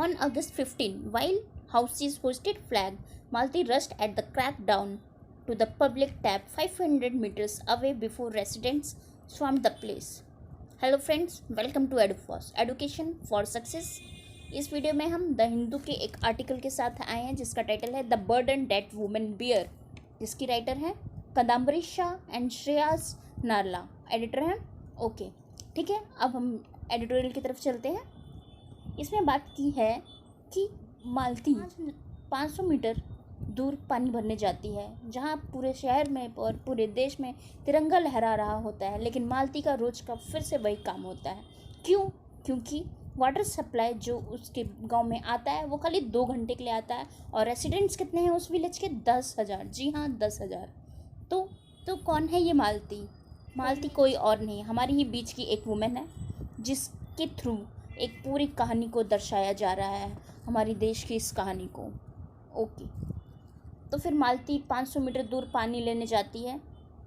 On August 15, while houses hoisted flag, Malti rushed at the crackdown to the public tap 500 meters away before residents swarmed the place. Hello friends, welcome to एडुफॉस education for success. इस video में हम the Hindu के एक article के साथ आए हैं जिसका टाइटल है the burden that women bear, जिसकी राइटर हैं कदम्बरी शाह एंड श्रेयास नारला, एडिटर हैं। ओके, ठीक है, अब हम एडिटोरियल की तरफ चलते हैं। इसमें बात की है कि मालती 500 मीटर दूर पानी भरने जाती है, जहाँ पूरे शहर में और पूरे देश में तिरंगा लहरा रहा होता है, लेकिन मालती का रोज का फिर से वही काम होता है। क्यों? क्योंकि वाटर सप्लाई जो उसके गांव में आता है वो खाली 2 घंटे के लिए आता है, और रेसिडेंट्स कितने हैं उस विलेज के? 10,000। जी हाँ, 10,000। तो कौन है ये मालती? मालती कोई और नहीं, हमारी ही बीच की एक वुमेन है जिसके थ्रू एक पूरी कहानी को दर्शाया जा रहा है, हमारी देश की इस कहानी को। ओके, तो फिर मालती 500 मीटर दूर पानी लेने जाती है,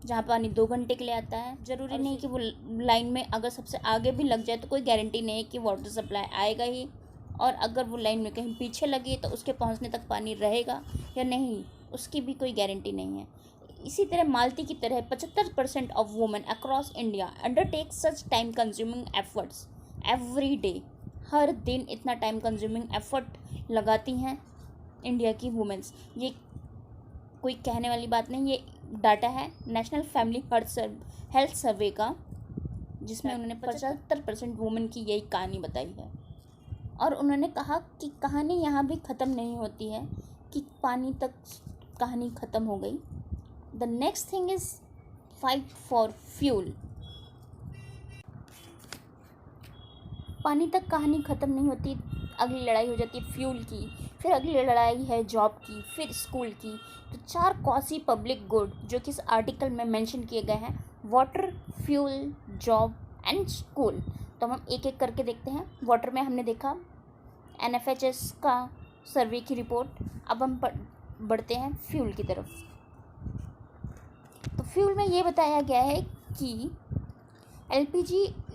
जहाँ पानी 2 घंटे के लिए आता है। ज़रूरी नहीं कि वो लाइन में अगर सबसे आगे भी लग जाए तो कोई गारंटी नहीं है कि वाटर सप्लाई आएगा ही, और अगर वो लाइन में कहीं पीछे लगी तो उसके पहुँचने तक पानी रहेगा या नहीं, उसकी भी कोई गारंटी नहीं है। इसी तरह मालती की तरह 75% of women across India undertake such time consuming efforts every day. हर दिन इतना टाइम कंज्यूमिंग एफर्ट लगाती हैं इंडिया की वुमेन्स। ये कोई कहने वाली बात नहीं, ये डाटा है नेशनल फैमिली हेल्थ सर्वे का, जिसमें उन्होंने 75% वुमेन की यही कहानी बताई है। और उन्होंने कहा कि कहानी यहाँ भी ख़त्म नहीं होती है कि पानी तक कहानी ख़त्म हो गई। The next thing is fight for fuel. पानी तक कहानी ख़त्म नहीं होती, अगली लड़ाई हो जाती है फ्यूल की, फिर अगली लड़ाई है जॉब की, फिर स्कूल की। तो 4 कॉसी पब्लिक गुड जो कि इस आर्टिकल में मेंशन किए गए हैं, water, fuel, job and school. तो हम एक एक करके देखते हैं। वाटर में हमने देखा NFHS का सर्वे की रिपोर्ट। अब हम बढ़ते हैं फ्यूल की तरफ। तो फ्यूल में ये बताया गया है कि LPG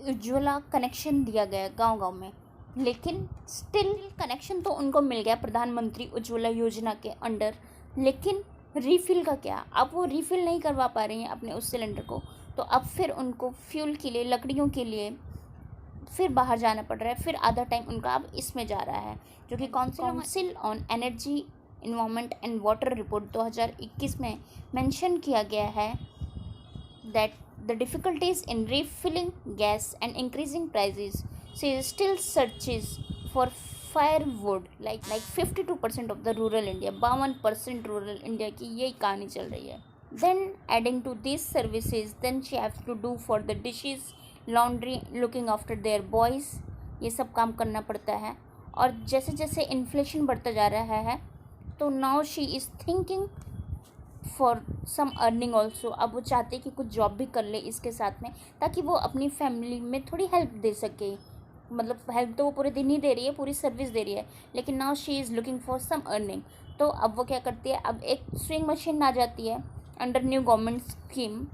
उज्ज्वला कनेक्शन दिया गया गांव-गांव में, लेकिन स्टिल कनेक्शन तो उनको मिल गया प्रधानमंत्री उज्ज्वला योजना के अंडर, लेकिन रीफिल का क्या? अब वो रीफिल नहीं करवा पा रही हैं अपने उस सिलेंडर को, तो अब फिर उनको फ्यूल के लिए, लकड़ियों के लिए फिर बाहर जाना पड़ रहा है। फिर आधा टाइम उनका अब इसमें जा रहा है, जो कि council on energy, environment and water report 2021 में मेंशन किया गया है that the difficulties in refilling gas and increasing prices, she still searches for firewood like 52% of the rural India, 52% rural India की यही कहानी चल रही है। Then adding to these services, then she has to do for the dishes, laundry, looking after their boys, ये सब काम करना पड़ता है। और जैसे जैसे इन्फ्लेशन बढ़ता जा रहा है, तो now she is thinking for some earning also. अब वो चाहते कि कुछ जॉब भी कर ले इसके साथ में, ताकि वो अपनी फैमिली में थोड़ी हेल्प दे सके। मतलब हेल्प तो वो पूरे दिन ही दे रही है, पूरी सर्विस दे रही है, लेकिन now she is looking for some earning. तो अब वो क्या करती है, अब एक स्विंग मशीन आ जाती है अंडर न्यू गवर्नमेंट स्कीम।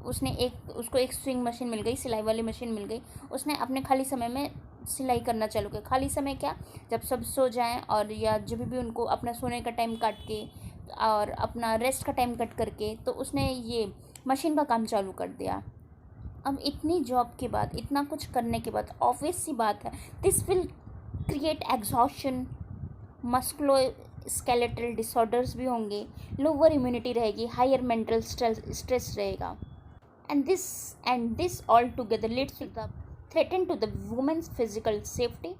उसको एक स्विंग मशीन मिल गई, सिलाई वाली मशीन मिल गई। उसने अपने खाली समय में सिलाई करना चालू किया। खाली समय क्या, जब सब सो जाएं और या जब भी उनको अपना सोने का टाइम काट के और अपना रेस्ट का टाइम कट करके, तो उसने ये मशीन का काम चालू कर दिया। अब इतनी जॉब के बाद, इतना कुछ करने के बाद, ऑब्वियस सी बात है this will create exhaustion, musculoskeletal disorders भी होंगे, लोअर इम्यूनिटी रहेगी, हायर मेंटल स्ट्रेस रहेगा, and this all together leads to the threaten to the women's physical safety.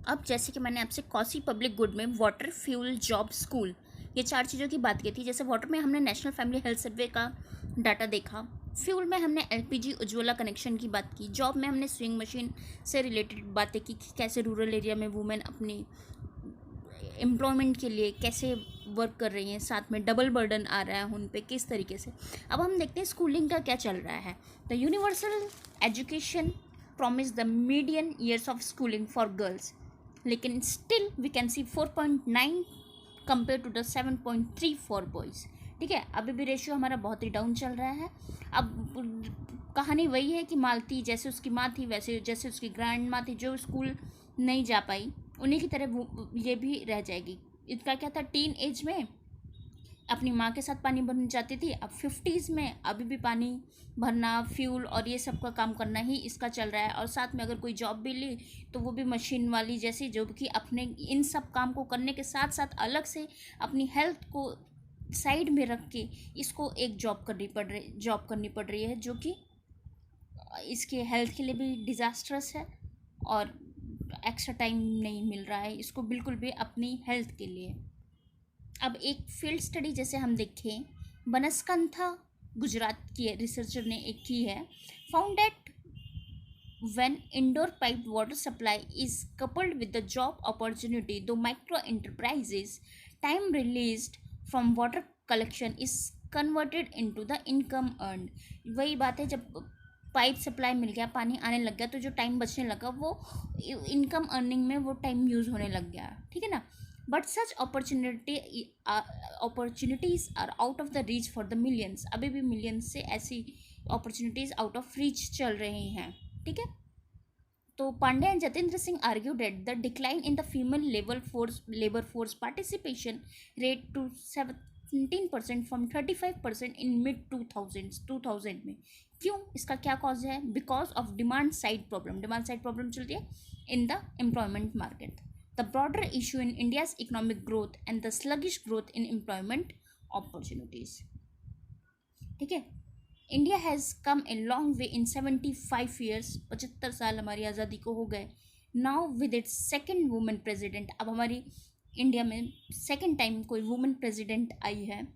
अब जैसे कि मैंने आपसे कॉसी पब्लिक गुड में वाटर, फ्यूल, जॉब, स्कूल, ये 4 चीज़ों की बात की थी। जैसे वाटर में हमने नेशनल फैमिली हेल्थ सर्वे का डाटा देखा, फ्यूल में हमने LPG उज्ज्वला कनेक्शन की बात की, जॉब में हमने स्विंग मशीन से रिलेटेड बातें की कि कैसे रूरल एरिया में वुमेन अपनी एम्प्लॉयमेंट के लिए कैसे वर्क कर रही हैं, साथ में डबल बर्डन आ रहा है उन पे किस तरीके से। अब हम देखते हैं स्कूलिंग का क्या चल रहा है। The universal education promise the median years of schooling for girls, लेकिन still we can see 4.9 compare to the 7.3 for boys. ठीक है, अभी भी रेशियो हमारा बहुत ही डाउन चल रहा है। अब कहानी वही है कि मालती जैसे उसकी माँ थी, वैसे जैसे उसकी ग्रैंड माँ थी, जो स्कूल नहीं जा पाई, उन्हीं की तरह वो ये भी रह जाएगी। इसका क्या था, टीन एज में अपनी माँ के साथ पानी भरने जाती थी, अब 50s में अभी भी पानी भरना, फ्यूल और ये सब का काम करना ही इसका चल रहा है। और साथ में अगर कोई जॉब भी ली तो वो भी मशीन वाली जैसी, जो कि अपने इन सब काम को करने के साथ साथ अलग से अपनी हेल्थ को साइड में रख के इसको एक जॉब करनी पड़ रही है, जो कि इसके हेल्थ के लिए भी डिज़ास्ट्रस है और एक्स्ट्रा टाइम नहीं मिल रहा है इसको बिल्कुल भी अपनी हेल्थ के लिए। अब एक फील्ड स्टडी जैसे हम देखें, बनसकंथा गुजरात की रिसर्चर ने एक की है, found that when indoor piped water supply is coupled with the job opportunity, the micro enterprises time released from water collection is converted into the income earned। वही बात है, जब पाइप सप्लाई मिल गया, पानी आने लग गया, तो जो टाइम बचने लगा वो इनकम अर्निंग में वो टाइम यूज़ होने लग गया, ठीक है ना। But such opportunities are out of the reach for the millions. अभी भी मिलियंस से ऐसी अपॉर्चुनिटीज़ आउट ऑफ रीच चल रही हैं, ठीक है। तो Pandey and Jatendra Singh argue that the decline in the female labour force participation rate to 17% from 35% in mid 2000 में। क्यों, इसका क्या कॉज है? Because of demand side problem चल रही है in the employment market, the broader issue in India's economic growth and the sluggish growth in employment opportunities, ठीक है। India has come a long way in 75 years, 75 साल हमारी आज़ादी को हो गए। Now with its second women president, अब हमारी इंडिया में सेकेंड टाइम कोई वुमेन प्रेसिडेंट आई है।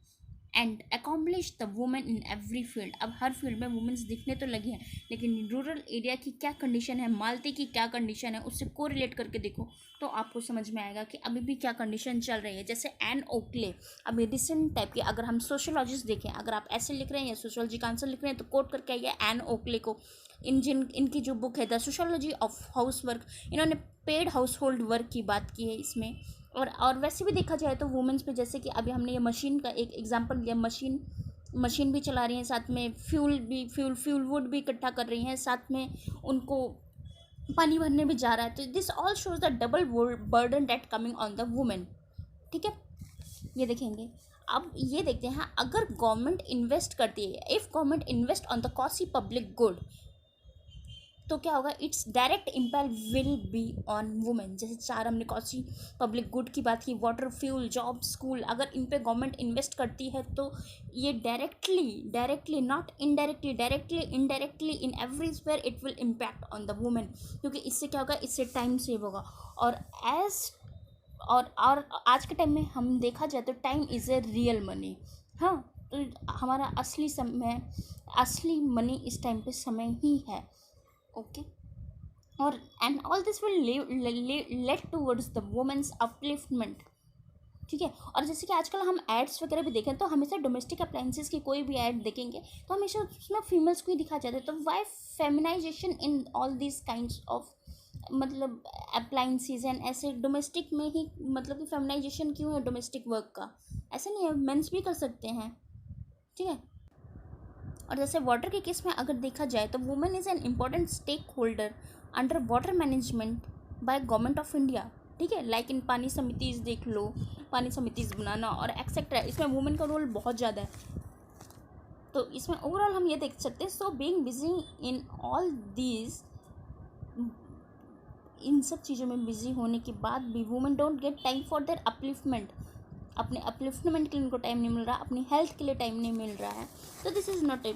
And accomplish the women in every field, अब हर फील्ड में वुमेन्स दिखने तो लगी हैं, लेकिन रूरल एरिया की क्या कंडीशन है, मालती की क्या कंडीशन है, उससे को रिलेट करके देखो तो आपको समझ में आएगा कि अभी भी क्या कंडीशन चल रही है। जैसे एन ओकले, अभी रिसेंट टाइप की, अगर हम सोशोलॉजिस्ट देखें, अगर आप ऐसे लिख रहे हैं या सोशोलॉजी का आंसर लिख रहे हैं तो कोट करके आइए एन ओकले को। इनकी जो बुक है the sociology of house work, इन्होंने पेड हाउस होल्ड वर्क की बात की है इसमें। और वैसे भी देखा जाए तो वुमेन्स पे, जैसे कि अभी हमने ये मशीन का एक एग्जांपल लिया, मशीन भी चला रही हैं, साथ में फ्यूल वुड भी इकट्ठा कर रही हैं, साथ में उनको पानी भरने भी जा रहा है। तो this all shows the double burden that coming on the women, ठीक है। ये देखेंगे, अब ये देखते हैं, अगर गवर्नमेंट इन्वेस्ट करती है, if government invest on the quasi public good, तो क्या होगा, it's direct impact will be on women. जैसे चार हमने कौन पब्लिक गुड की बात की, वाटर, फ्यूल, जॉब, स्कूल, अगर इन पे गवर्नमेंट इन्वेस्ट करती है तो ये directly not indirectly, directly indirectly in everywhere it will impact on the women, क्योंकि इससे क्या होगा, इससे टाइम सेव होगा। और आज के टाइम में हम देखा जाए तो time is a real money. हाँ, तो हमारा असली मनी इस टाइम पे समय ही है, ओके। और and all this will lead towards the women's upliftment, ठीक है। और जैसे कि आजकल हम एड्स वगैरह भी देखें तो हमेशा डोमेस्टिक अप्लाइंसेस की कोई भी ऐड देखेंगे तो हमेशा उसमें फीमेल्स को ही दिखा जाता है। तो why feminization in all this kinds of मतलब अप्लाइंसेस एंड ऐसे डोमेस्टिक में ही, मतलब कि फेमिनाइजेशन क्यों है डोमेस्टिक वर्क का? ऐसा नहीं है, मेंस भी कर सकते हैं, ठीक है। और जैसे वाटर के केस में अगर देखा जाए तो women is an important stake holder under water management by government of India, ठीक है। लाइक इन पानी समितिज़ देख लो, पानी समितिज़ बनाना और एक्सेट्रा, इसमें वुमेन का रोल बहुत ज़्यादा है। तो इसमें ओवरऑल हम ये देख सकते हैं, so being busy in all these, इन सब चीज़ों में बिजी होने के बाद भी women don't get time for their upliftment, अपने अपलिफ्टमेंट के लिए उनको टाइम नहीं मिल रहा, अपनी हेल्थ के लिए टाइम नहीं मिल रहा है। तो this is not a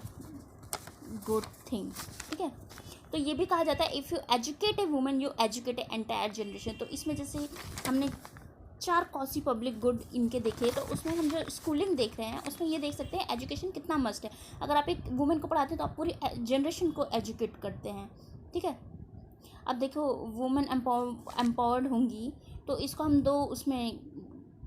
good thing, ठीक है। तो ये भी कहा जाता है, if you educate A women you educate A entire generation. तो इसमें जैसे हमने 4 कॉसी पब्लिक गुड इनके देखे, तो उसमें हम जो स्कूलिंग देख रहे हैं उसमें ये देख सकते हैं एजुकेशन कितना मस्ट है। अगर आप एक वुमेन को पढ़ाते हैं तो आप पूरी जनरेशन को एजुकेट करते हैं, ठीक है। अब देखो, वुमेन एम्पावर्ड होंगी तो इसको हम दो उसमें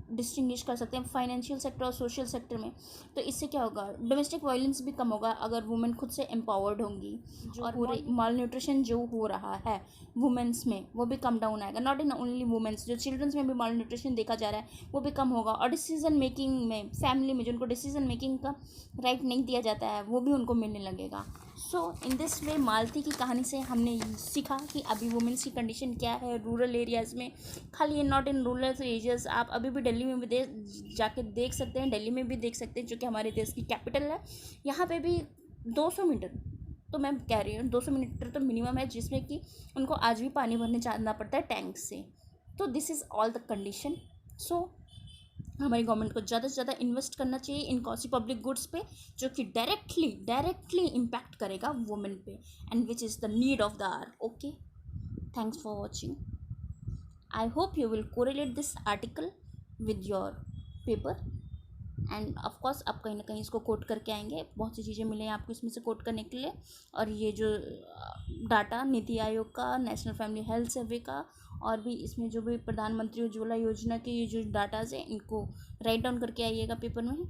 डिस्टिंग्विश कर सकते हैं, फाइनेंशियल सेक्टर और सोशल सेक्टर में। तो इससे क्या होगा, डोमेस्टिक वायलेंस भी कम होगा अगर वुमेन खुद से एम्पावर्ड होंगी, और पूरे माल न्यूट्रिशन जो हो रहा है वुमेन्स में वो भी कम डाउन आएगा। नॉट इन ओनली वुमेन्स, जो चिल्ड्रंस में भी माल न्यूट्रिशन देखा जा रहा है वो भी कम होगा। और डिसीजन मेकिंग में, फैमिली में जिनको डिसीजन मेकिंग का राइट नहीं दिया जाता है वो भी उनको मिलने लगेगा। सो इन दिस वे मालती की कहानी से हमने ये सीखा कि अभी वुमेंस की कंडीशन क्या है रूरल एरियाज़ में। खाली नॉट इन रूरल एरियाज़, आप अभी भी दिल्ली में भी जाके देख सकते हैं, दिल्ली में भी देख सकते हैं जो कि हमारे देश की कैपिटल है। यहाँ पे भी 200 मीटर, तो मैं कह रही हूँ 200 मीटर तो मिनिमम है जिसमें कि उनको आज भी पानी भरने जाना पड़ता है टैंक से। तो this is all the condition. So हमारी गवर्नमेंट को ज़्यादा से ज़्यादा इन्वेस्ट करना चाहिए इन कॉस्टली पब्लिक गुड्स पे, जो कि डायरेक्टली इम्पैक्ट करेगा वुमेन पे, and which is the need of the hour. Okay, thanks for watching. I hope you will correlate this article with your paper, and of course आप कहीं ना कहीं इसको कोट करके आएंगे, बहुत सी चीज़ें मिलें आपको इसमें से कोट करने के लिए। और ये जो डाटा नीति आयोग का, नेशनल फैमिली हेल्थ सर्वे का, और भी इसमें जो भी प्रधानमंत्री उज्ज्वला योजना के ये जो डाटाज हैं इनको राइट डाउन करके आइएगा पेपर में,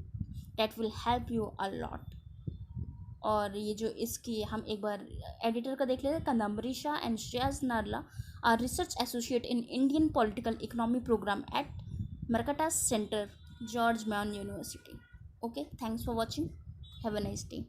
that will help you a lot. और ये जो इसकी हम एक बार एडिटर का देख लेते हैं, Kadambari Shah and Shreyas Narla are research associate in Indian political economy program at Mercatus center, George मैन university. Okay, thanks for watching. Have a nice day.